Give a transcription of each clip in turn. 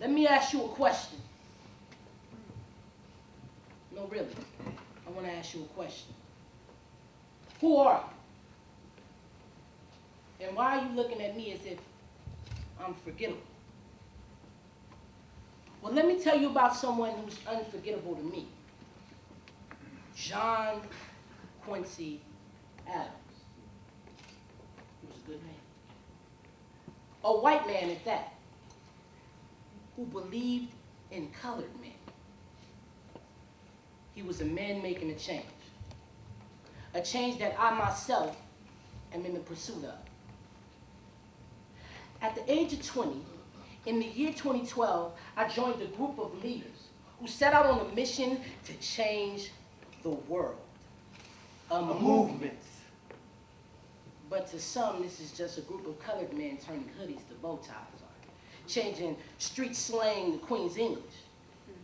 Let me ask you a question. No, really. I want to ask you a question. Who are you? And why are you looking at me as if I'm forgettable? Well, let me tell you about someone who's unforgettable to me. John Quincy Adams. He was a good man. A white man at that, who believed in colored men. He was a man making a change that I myself am in the pursuit of. At the age of 20, in the year 2012, I joined a group of leaders who set out on a mission to change the world. A movement. But to some, this is just a group of colored men turning hoodies to bow ties on, changing street slang to Queen's English.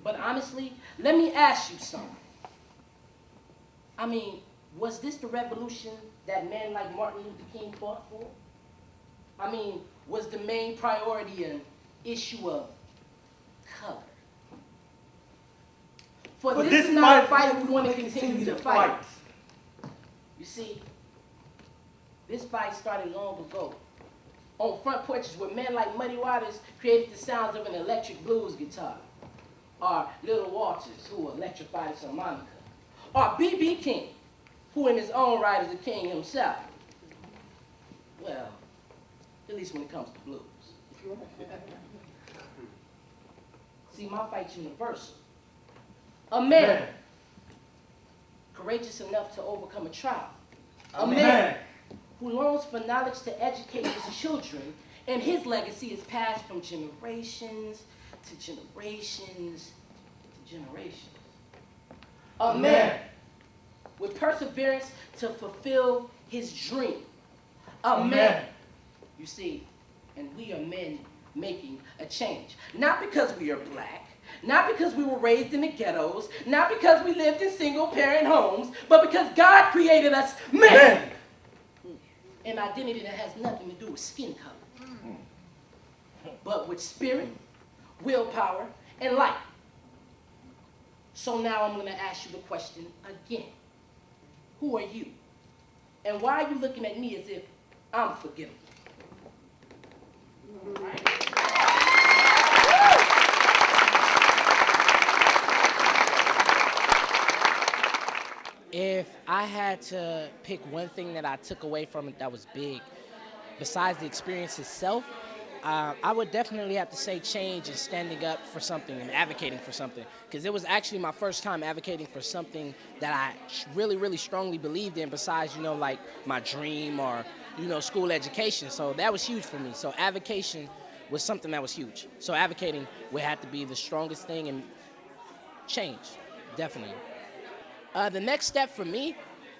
But honestly, let me ask you something. I mean, was this the revolution that men like Martin Luther King fought for? I mean, was the main priority an issue of color? For this is not a fight we want to continue to fight. You see, this fight started long ago, on front porches where men like Muddy Waters created the sounds of an electric blues guitar, or Little Walters, who electrified his harmonica, or B.B. King, who in his own right is a king himself. Well, at least when it comes to blues. See, my fight's universal. A man courageous enough to overcome a trial. A man who longs for knowledge to educate his children, and his legacy is passed from generations to generations to generations. A man with perseverance to fulfill his dream. A man. You see, and we are men making a change. Not because we are black, not because we were raised in the ghettos, not because we lived in single-parent homes, but because God created us men. An identity that has nothing to do with skin color, but with spirit, willpower, and life. So now I'm going to ask you the question again. Who are you? And why are you looking at me as if I'm forgettable? If I had to pick one thing that I took away from it that was big, besides the experience itself, I would definitely have to say change and standing up for something and advocating for something. Because it was actually my first time advocating for something that I really, really strongly believed in besides, like my dream or, school education. So that was huge for me. So advocation was something that was huge. So advocating would have to be the strongest thing, and change, definitely. The next step for me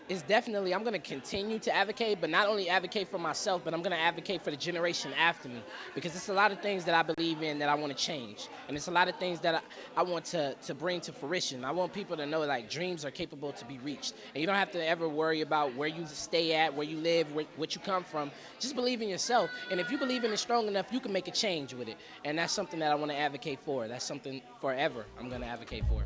is definitely I'm going to continue to advocate, but not only advocate for myself, but I'm going to advocate for the generation after me, because it's a lot of things that I believe in that I want to change, and it's a lot of things that I want to bring to fruition. I want people to know like dreams are capable to be reached, and you don't have to ever worry about where you stay at, where you live, what you come from. Just believe in yourself, and if you believe in it strong enough, you can make a change with it, and that's something that I want to advocate for. That's something forever I'm going to advocate for.